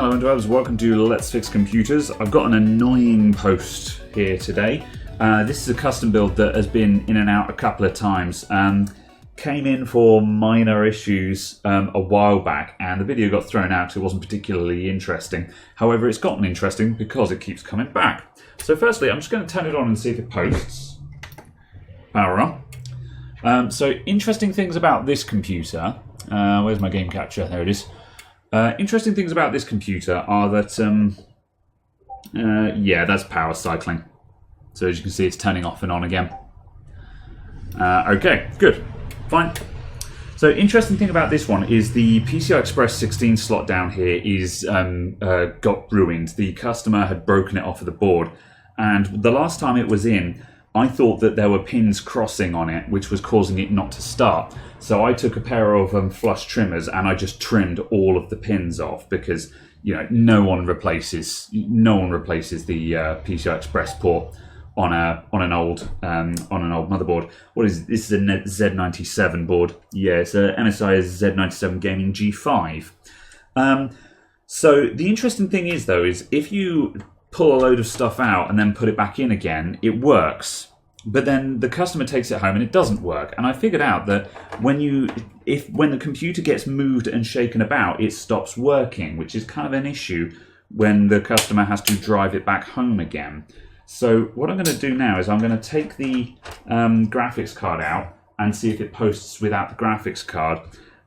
Hello interwebs, welcome to Let's Fix Computers. I've got an annoying post here today. This is a custom build that has been in and out a couple of times. Came in for minor issues a while back, and the video got thrown out because it wasn't particularly interesting. However, it's gotten interesting because it keeps coming back. So firstly, I'm just going to turn it on and see if it posts. Power on. So interesting things about this computer. Where's my game capture? There it is. Interesting things about this computer are that, yeah, that's power cycling. So as you can see, it's turning off and on again. Okay, good, fine. So interesting thing about this one is the PCI Express 16 slot down here is got ruined. The customer had broken it off of the board, and the last time it was in, I thought that there were pins crossing on it, which was causing it not to start. So I took a pair of flush trimmers and I just trimmed all of the pins off because, you know, no one replaces the PCI Express port on an old motherboard. What is it? This is a Z97 board. Yeah, it's a MSI Z97 Gaming G5. So the interesting thing is though is if you pull a load of stuff out and then put it back in again, it works. But then the customer takes it home and it doesn't work. And I figured out that when the computer gets moved and shaken about, it stops working, which is kind of an issue when the customer has to drive it back home again. So what I'm going to do now is I'm going to take the graphics card out and see if it posts without the graphics card.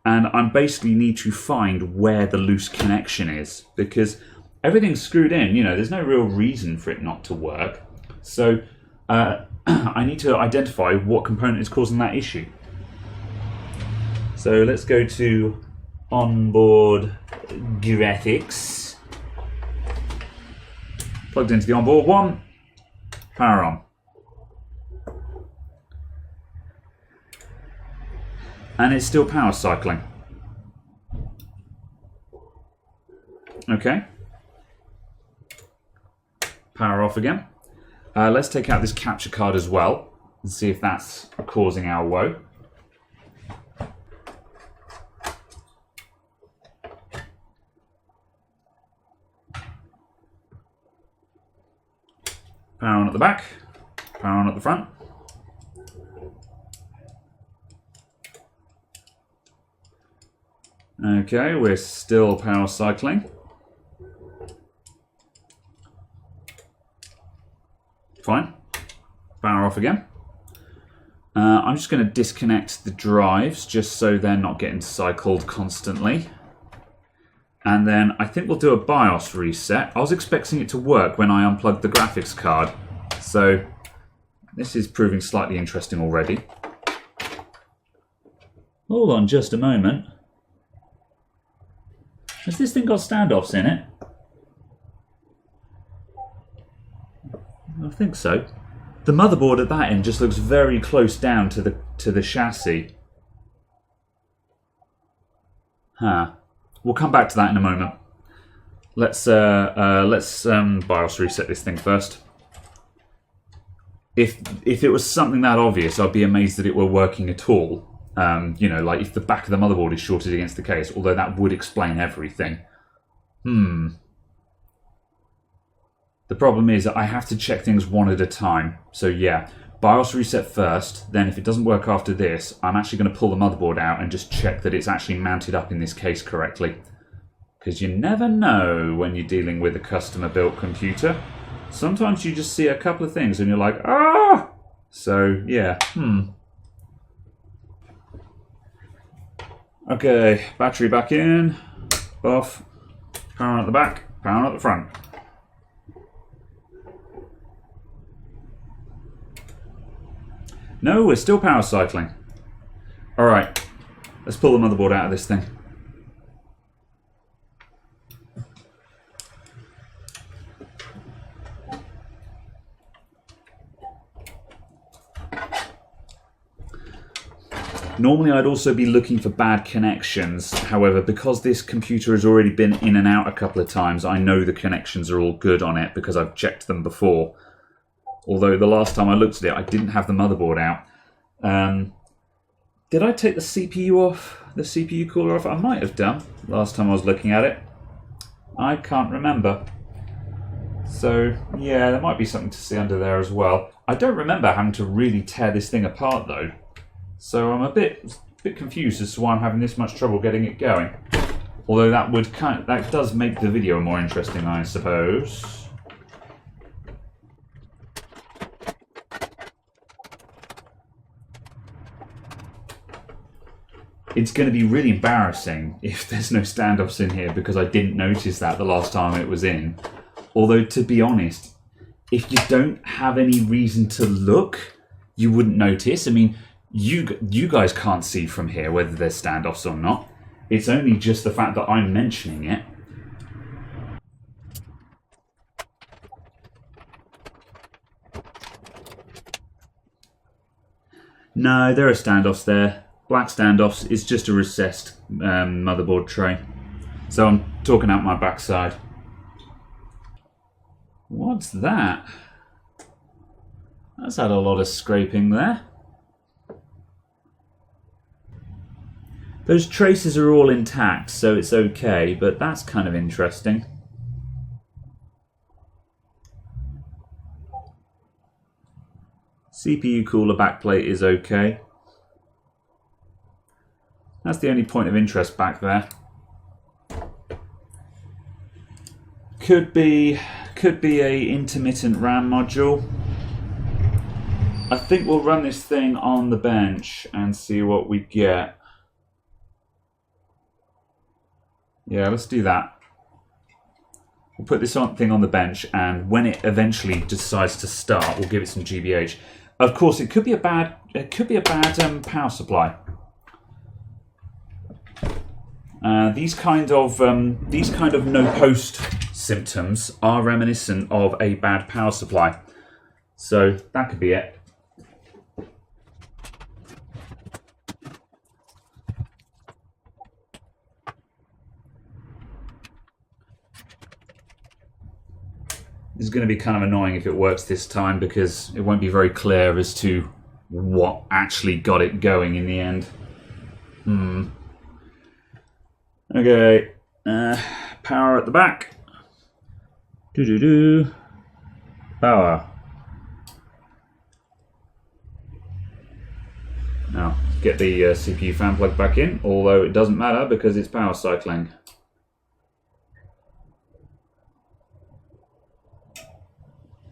And I basically need to find where the loose connection is, because everything's screwed in. You know, there's no real reason for it not to work. So I need to identify what component is causing that issue. So let's go to onboard graphics. Plugged into the onboard one. Power on. And it's still power cycling. Okay. Power off again. Let's take out this capture card as well and see if that's causing our woe. Power on at the back, power on at the front. Okay, we're still power cycling. Fine. Power off again. I'm just going to disconnect the drives just so they're not getting cycled constantly. And then I think we'll do a BIOS reset. I was expecting it to work when I unplugged the graphics card. So this is proving slightly interesting already. Hold on just a moment. Has this thing got standoffs in it? I think so. The motherboard at that end just looks very close down to the chassis. Huh. We'll come back to that in a moment. Let's BIOS reset this thing first. If it was something that obvious, I'd be amazed that it were working at all. You know, like if the back of the motherboard is shorted against the case, although that would explain everything. The problem is that I have to check things one at a time. So yeah, BIOS reset first, then if it doesn't work after this, I'm actually going to pull the motherboard out and just check that it's actually mounted up in this case correctly. Because you never know when you're dealing with a customer-built computer. Sometimes you just see a couple of things and you're like, ah! So yeah, Okay, battery back in, off, power on at the back, power on at the front. No, we're still power cycling. Alright, let's pull the motherboard out of this thing. Normally I'd also be looking for bad connections. However, because this computer has already been in and out a couple of times, I know the connections are all good on it because I've checked them before. Although the last time I looked at it, I didn't have the motherboard out. Did I take the CPU off? The CPU cooler off? I might have done last time I was looking at it. I can't remember. So, yeah, there might be something to see under there as well. I don't remember having to really tear this thing apart, though. So I'm a bit confused as to why I'm having this much trouble getting it going. Although that does make the video more interesting, I suppose. It's going to be really embarrassing if there's no standoffs in here because I didn't notice that the last time it was in. Although, to be honest, if you don't have any reason to look, you wouldn't notice. I mean, you guys can't see from here whether there's standoffs or not. It's only just the fact that I'm mentioning it. No, there are standoffs there. Black standoffs is just a recessed motherboard tray. So I'm talking out my backside. What's that? That's had a lot of scraping there. Those traces are all intact, so it's okay, but that's kind of interesting. CPU cooler backplate is okay. That's the only point of interest back there. Could be a intermittent RAM module. I think we'll run this thing on the bench and see what we get. Yeah, let's do that. We'll put this thing on the bench, and when it eventually decides to start, we'll give it some GBH. Of course, it could be a bad power supply. These kind of no post symptoms are reminiscent of a bad power supply, so that could be it. This is going to be kind of annoying if it works this time because it won't be very clear as to what actually got it going in the end. Okay, power at the back. Power. Now, get the CPU fan plug back in, although it doesn't matter because it's power cycling.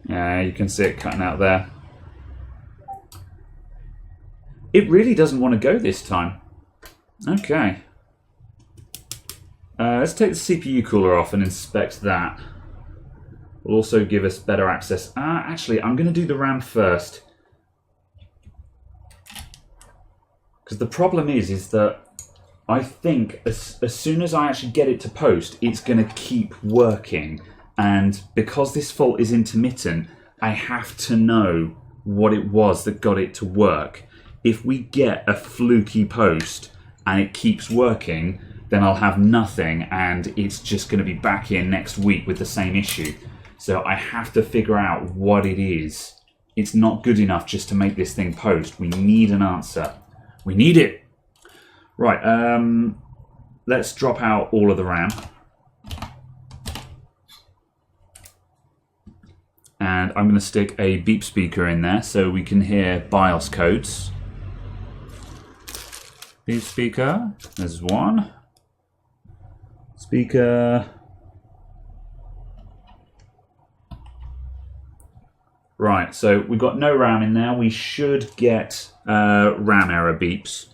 Yeah, you can see it cutting out there. It really doesn't want to go this time. Okay. Let's take the CPU cooler off and inspect that. Will also give us better access. Actually, I'm going to do the RAM first. Because the problem is that I think as soon as I actually get it to post, it's going to keep working. And because this fault is intermittent, I have to know what it was that got it to work. If we get a fluky post and it keeps working, then I'll have nothing and it's just going to be back in next week with the same issue. So I have to figure out what it is. It's not good enough just to make this thing post. We need an answer. We need it. Right, let's drop out all of the RAM. And I'm going to stick a beep speaker in there so we can hear BIOS codes. Beep speaker, there's one. Speaker. Right, so we've got no RAM in there. We should get RAM error beeps.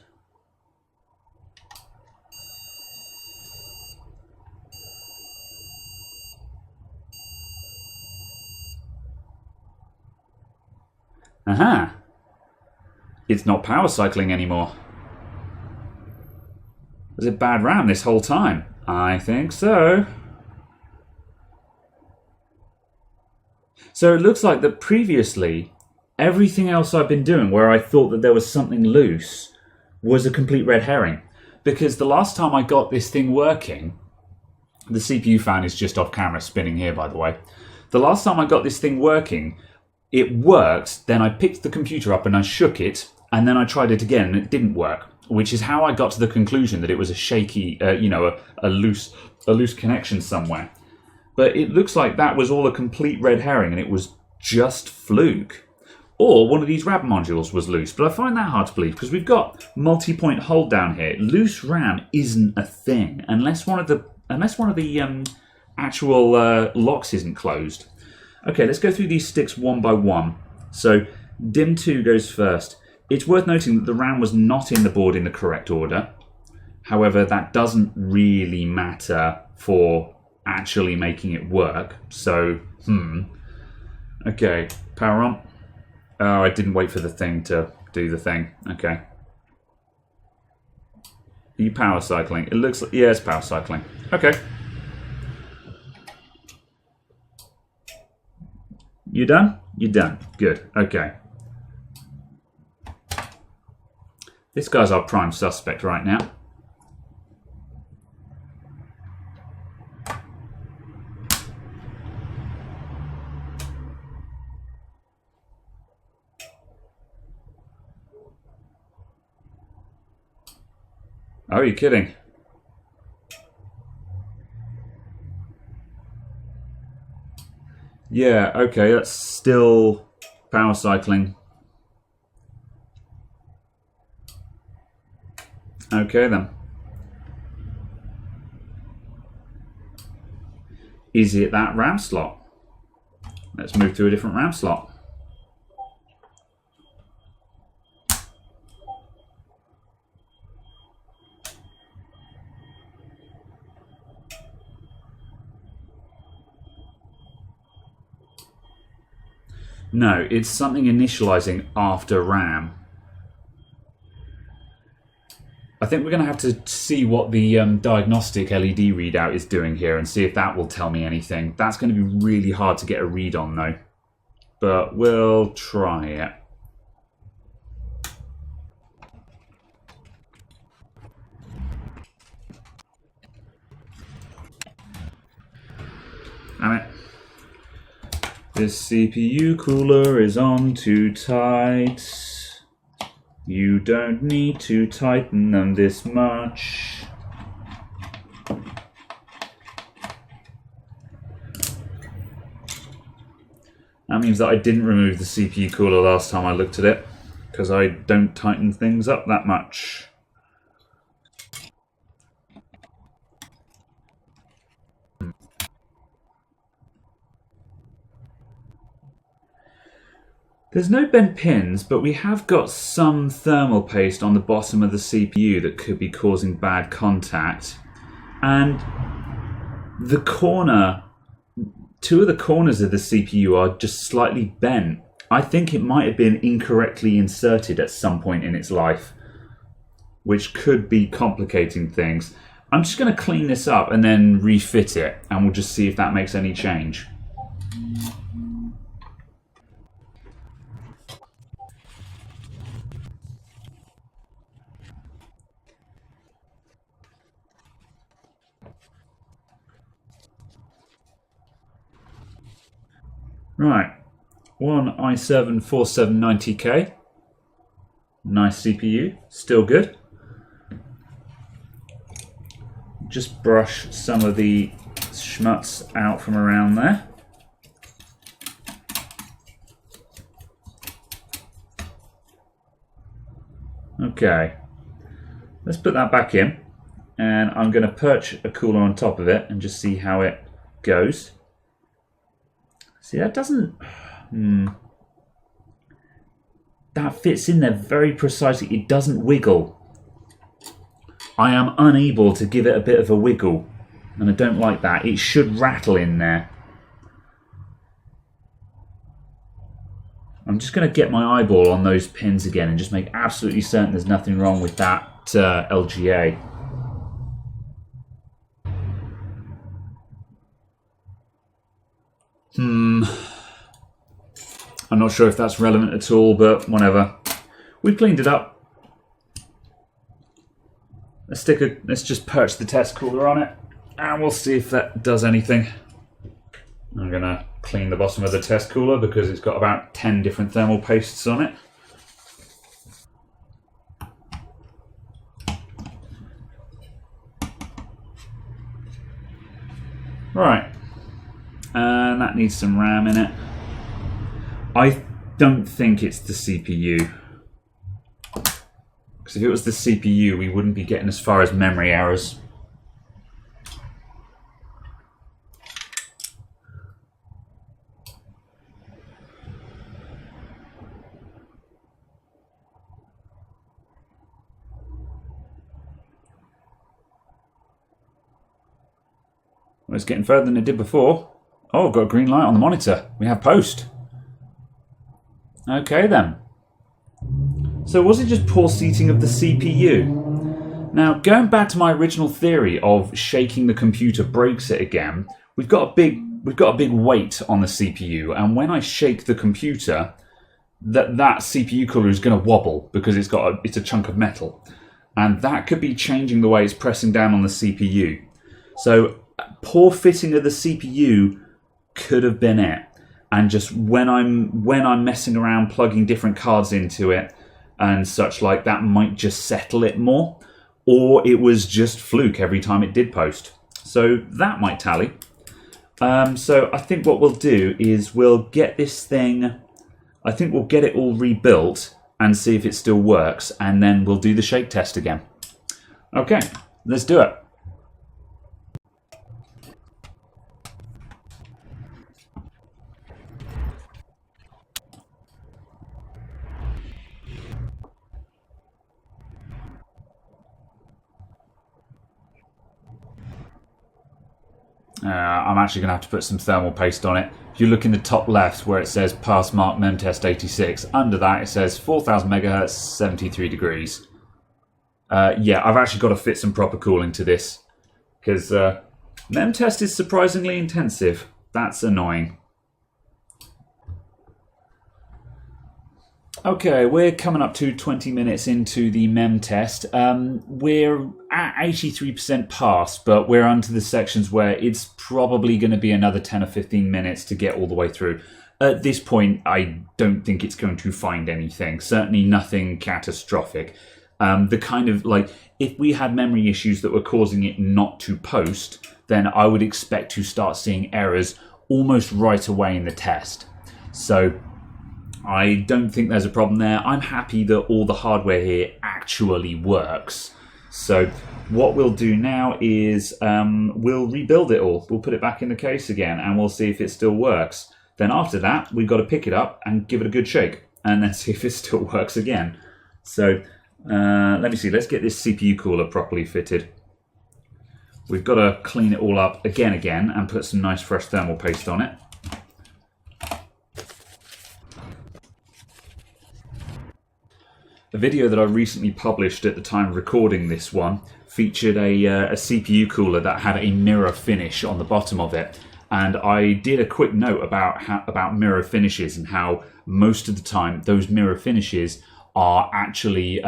Aha! It's not power cycling anymore. Was it bad RAM this whole time? I think so. So it looks like that previously, everything else I've been doing where I thought that there was something loose was a complete red herring. Because the last time I got this thing working, the CPU fan is just off camera spinning here, by the way. The last time I got this thing working, it worked, then I picked the computer up and I shook it, and then I tried it again and it didn't work, which is how I got to the conclusion that it was a shaky, a loose connection somewhere. But it looks like that was all a complete red herring and it was just fluke. Or one of these RAM modules was loose. But I find that hard to believe because we've got multi-point hold down here. Loose RAM isn't a thing unless one of the actual locks isn't closed. Okay, let's go through these sticks one by one. So DIMM 2 goes first. It's worth noting that the RAM was not in the board in the correct order. However, that doesn't really matter for actually making it work. So, okay, power on. Oh, I didn't wait for the thing to do the thing. Okay. Are you power cycling? It looks like, yeah, it's power cycling. Okay. You done? You're done. Good. Okay. This guy's our prime suspect right now. Oh, you're kidding. Yeah, okay, that's still power cycling. Okay then. Is it that RAM slot? Let's move to a different RAM slot. No, it's something initializing after RAM. I think we're going to have to see what the diagnostic LED readout is doing here and see if that will tell me anything. That's going to be really hard to get a read on though. But we'll try it. Damn it. This CPU cooler is on too tight. You don't need to tighten them this much. That means that I didn't remove the CPU cooler last time I looked at it, because I don't tighten things up that much. There's no bent pins, but we have got some thermal paste on the bottom of the CPU that could be causing bad contact. And the corner, two of the corners of the CPU are just slightly bent. I think it might have been incorrectly inserted at some point in its life, which could be complicating things. I'm just going to clean this up and then refit it, and we'll just see if that makes any change. Right, one i7 4790K, nice CPU, still good. Just brush some of the schmutz out from around there. Okay, let's put that back in, and I'm going to perch a cooler on top of it and just see how it goes. See, that doesn't... That fits in there very precisely. It doesn't wiggle. I am unable to give it a bit of a wiggle, and I don't like that. It should rattle in there. I'm just going to get my eyeball on those pins again and just make absolutely certain there's nothing wrong with that LGA. I'm not sure if that's relevant at all, but whatever. We've cleaned it up. Let's just perch the test cooler on it, and we'll see if that does anything. I'm gonna clean the bottom of the test cooler because it's got about 10 different thermal pastes on it. Right. that needs some RAM in it. I don't think it's the CPU. Because if it was the CPU, we wouldn't be getting as far as memory errors. Well, it's getting further than it did before. Oh, I've got a green light on the monitor. We have post. Okay then. So was it just poor seating of the CPU? Now, going back to my original theory of shaking the computer breaks it again, we've got a big weight on the CPU, and when I shake the computer, that CPU cooler is going to wobble because it's a chunk of metal, and that could be changing the way it's pressing down on the CPU. So poor fitting of the CPU could have been it, and just when I'm messing around plugging different cards into it and such like that might just settle it more, or it was just fluke every time it did post. So that might tally. So I think what we'll do is we'll get this thing, I think we'll get it all rebuilt and see if it still works, and then we'll do the shake test again. Okay, let's do it. I'm actually going to have to put some thermal paste on it. If you look in the top left where it says pass mark memtest 86, under that it says 4000 megahertz, 73 degrees. Yeah, I've actually got to fit some proper cooling to this because memtest is surprisingly intensive. That's annoying. Okay, we're coming up to 20 minutes into the mem test. We're at 83% passed, but we're onto the sections where it's probably going to be another 10 or 15 minutes to get all the way through. At this point, I don't think it's going to find anything. Certainly nothing catastrophic. The kind of like, if we had memory issues that were causing it not to post, then I would expect to start seeing errors almost right away in the test. So I don't think there's a problem there. I'm happy that all the hardware here actually works. So what we'll do now is we'll rebuild it all. We'll put it back in the case again and we'll see if it still works. Then after that, we've got to pick it up and give it a good shake and then see if it still works again. So let me see. Let's get this CPU cooler properly fitted. We've got to clean it all up again and put some nice fresh thermal paste on it. A video that I recently published at the time of recording this one featured a CPU cooler that had a mirror finish on the bottom of it, and I did a quick note about mirror finishes and how most of the time those mirror finishes are actually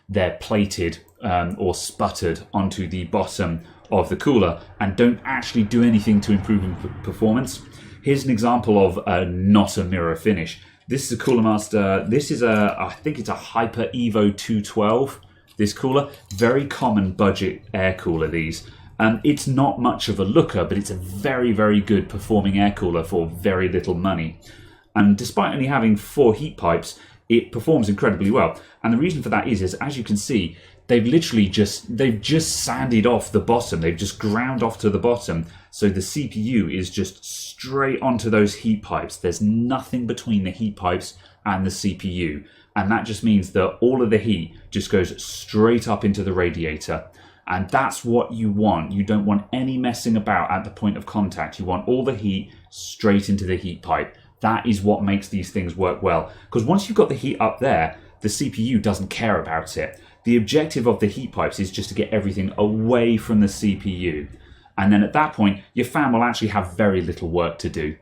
they're plated or sputtered onto the bottom of the cooler and don't actually do anything to improve performance. Here's an example of not a mirror finish. This is a Cooler Master. This is I think it's a Hyper Evo 212. This cooler, very common budget air cooler. These, it's not much of a looker, but it's a very, very good performing air cooler for very little money. And despite only having 4 heat pipes, it performs incredibly well. And the reason for that is as you can see, they've just sanded off the bottom. They've just ground off to the bottom. So the CPU is just straight onto those heat pipes. There's nothing between the heat pipes and the CPU. And that just means that all of the heat just goes straight up into the radiator. And that's what you want. You don't want any messing about at the point of contact. You want all the heat straight into the heat pipe. That is what makes these things work well. Because once you've got the heat up there, the CPU doesn't care about it. The objective of the heat pipes is just to get everything away from the CPU. And then at that point, your fan will actually have very little work to do.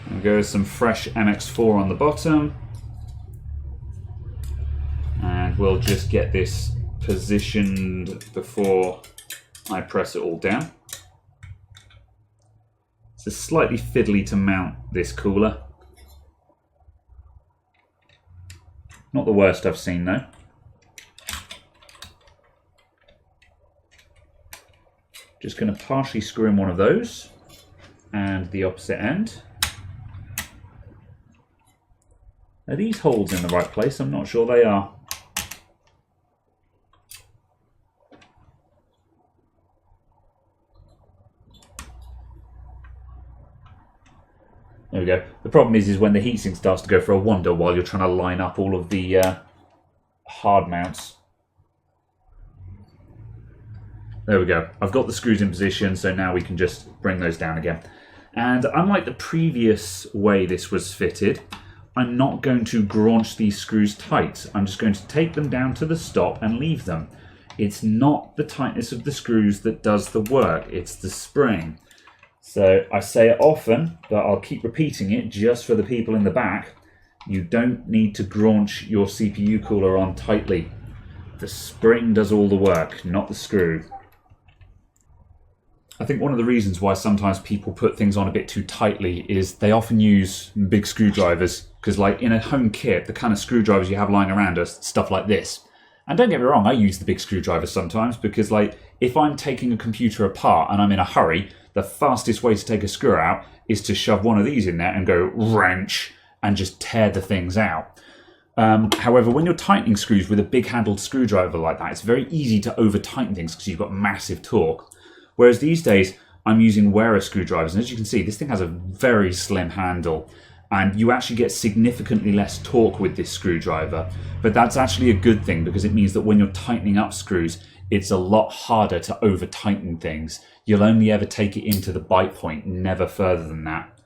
There goes some fresh MX4 on the bottom. And we'll just get this positioned before I press it all down. It's slightly fiddly to mount this cooler. Not the worst I've seen though. Just going to partially screw in one of those and the opposite end. Are these holes in the right place? I'm not sure they are. There we go. The problem is when the heatsink starts to go for a wander while you're trying to line up all of the hard mounts. There we go. I've got the screws in position, so now we can just bring those down again. And unlike the previous way this was fitted, I'm not going to graunch these screws tight. I'm just going to take them down to the stop and leave them. It's not the tightness of the screws that does the work, it's the spring. So I say it often, but I'll keep repeating it just for the people in the back. You don't need to graunch your CPU cooler on tightly. The spring does all the work, not the screw. I think one of the reasons why sometimes people put things on a bit too tightly is they often use big screwdrivers, because like in a home kit, the kind of screwdrivers you have lying around are stuff like this. And don't get me wrong, I use the big screwdrivers sometimes, because like if I'm taking a computer apart and I'm in a hurry, the fastest way to take a screw out is to shove one of these in there and go wrench and just tear the things out. However, when you're tightening screws with a big handled screwdriver like that, it's very easy to over tighten things because you've got massive torque. Whereas these days, I'm using wearer screwdrivers, and as you can see, this thing has a very slim handle, and you actually get significantly less torque with this screwdriver. But that's actually a good thing, because it means that when you're tightening up screws, it's a lot harder to over tighten things. You'll only ever take it into the bite point, never further than that.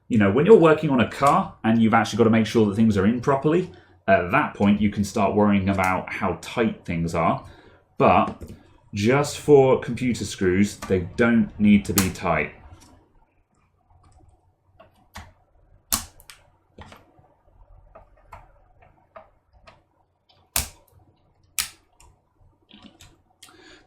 You know, when you're working on a car, and you've actually got to make sure that things are in properly, at that point you can start worrying about how tight things are. But just for computer screws, they don't need to be tight.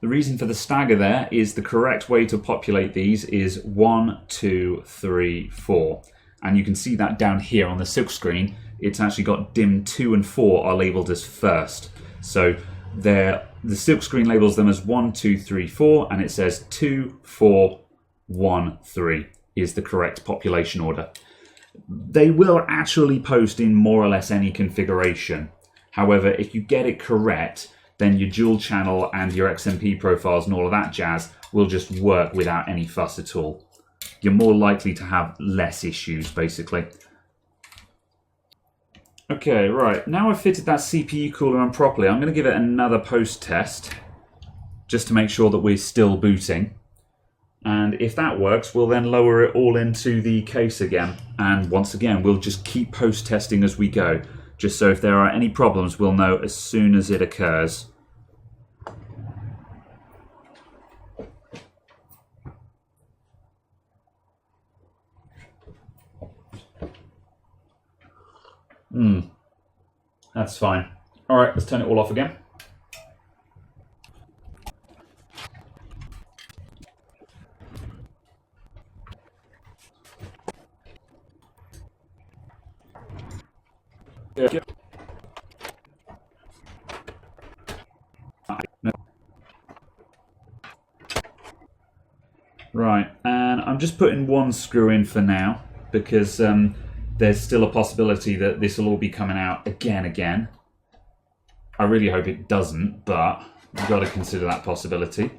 The reason for the stagger there is the correct way to populate these is 1, 2, 3, 4. And you can see that down here on the silk screen. It's actually got DIM 2 and 4 are labelled as first. So the silk screen labels them as 1, 2, 3, 4, and it says 2, 4, 1, 3 is the correct population order. They will actually post in more or less any configuration. However, if you get it correct, then your dual channel and your XMP profiles and all of that jazz will just work without any fuss at all. You're more likely to have less issues, basically. Okay, right, now I've fitted that CPU cooler on properly, I'm going to give it another post test, just to make sure that we're still booting. And if that works, we'll then lower it all into the case again. And once again, we'll just keep post testing as we go, just so if there are any problems, we'll know as soon as it occurs. That's fine. All right, let's turn it all off again. Yeah. Right, and I'm just putting one screw in for now, because there's still a possibility that this will all be coming out again. I really hope it doesn't, but you've got to consider that possibility.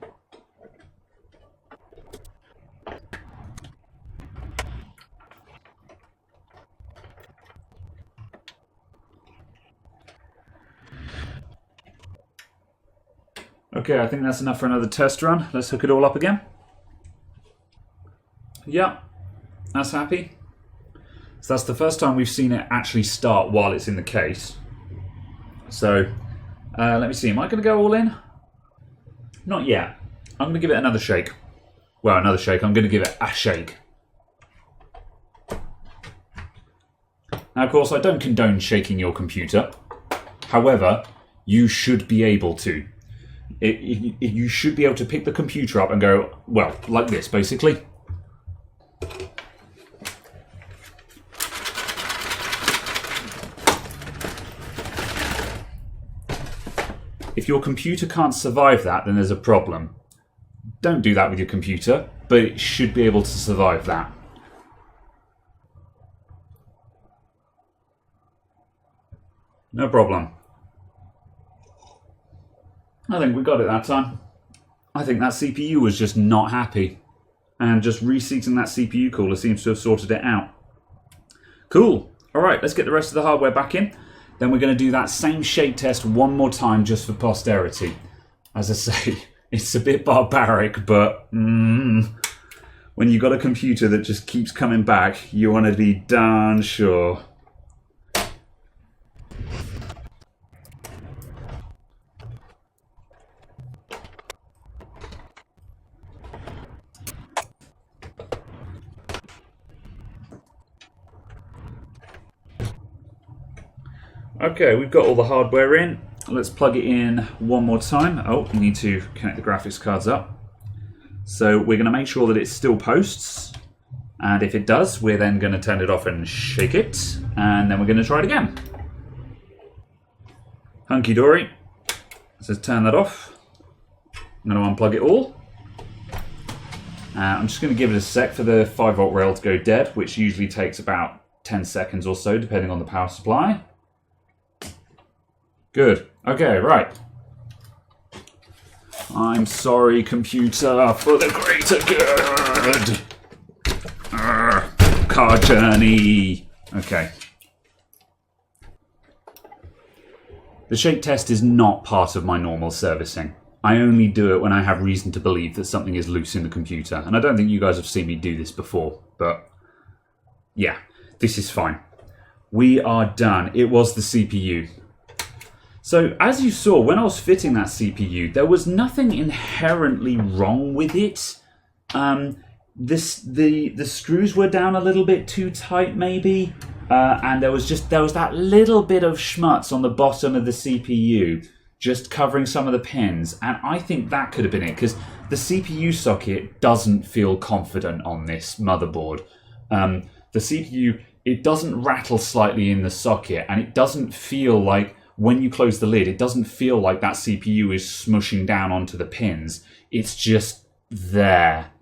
Okay, I think that's enough for another test run. Let's hook it all up again. Yeah, that's happy. So that's the first time we've seen it actually start while it's in the case. So let me see, am I going to go all in? Not yet. I'm going to give it another shake. Well, another shake. I'm going to give it a shake. Now, of course, I don't condone shaking your computer. However, you should be able to. You should be able to pick the computer up and go, well, like this, basically. If your computer can't survive that, then there's a problem. Don't do that with your computer, but it should be able to survive that. No problem. I think we got it that time. I think that CPU was just not happy. And just reseating that CPU cooler seems to have sorted it out. Cool. Alright, let's get the rest of the hardware back in. Then we're going to do that same shake test one more time just for posterity. As I say, it's a bit barbaric, but when you've got a computer that just keeps coming back, you want to be darn sure. Okay, we've got all the hardware in. Let's plug it in one more time. Oh, we need to connect the graphics cards up. So we're going to make sure that it still posts. And if it does, we're then going to turn it off and shake it. And then we're going to try it again. Hunky dory. Let's turn that off. I'm going to unplug it all. I'm just going to give it a sec for the 5-volt rail to go dead, which usually takes about 10 seconds or so, depending on the power supply. Good. Okay, right. I'm sorry, computer, for the greater good. Car journey. Okay. The shake test is not part of my normal servicing. I only do it when I have reason to believe that something is loose in the computer. And I don't think you guys have seen me do this before, but yeah, this is fine. We are done. It was the CPU. So, as you saw, when I was fitting that CPU, there was nothing inherently wrong with it. The screws were down a little bit too tight, maybe, and there was that little bit of schmutz on the bottom of the CPU, just covering some of the pins, and I think that could have been it, because the CPU socket doesn't feel confident on this motherboard. The CPU, it doesn't rattle slightly in the socket, and it doesn't feel like, when you close the lid, it doesn't feel like that CPU is smushing down onto the pins. It's just there.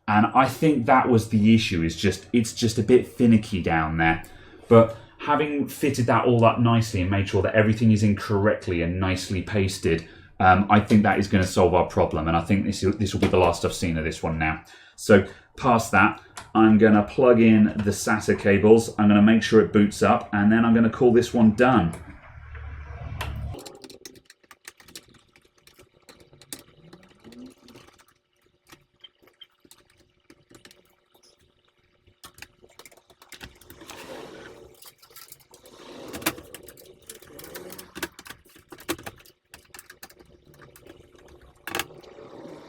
And I think that was the issue, it's just a bit finicky down there. But having fitted that all up nicely and made sure that everything is in correctly and nicely pasted, I think that is going to solve our problem. And I think this will be the last I've seen of this one now. So past that, I'm going to plug in the SATA cables. I'm going to make sure it boots up, and then I'm going to call this one done.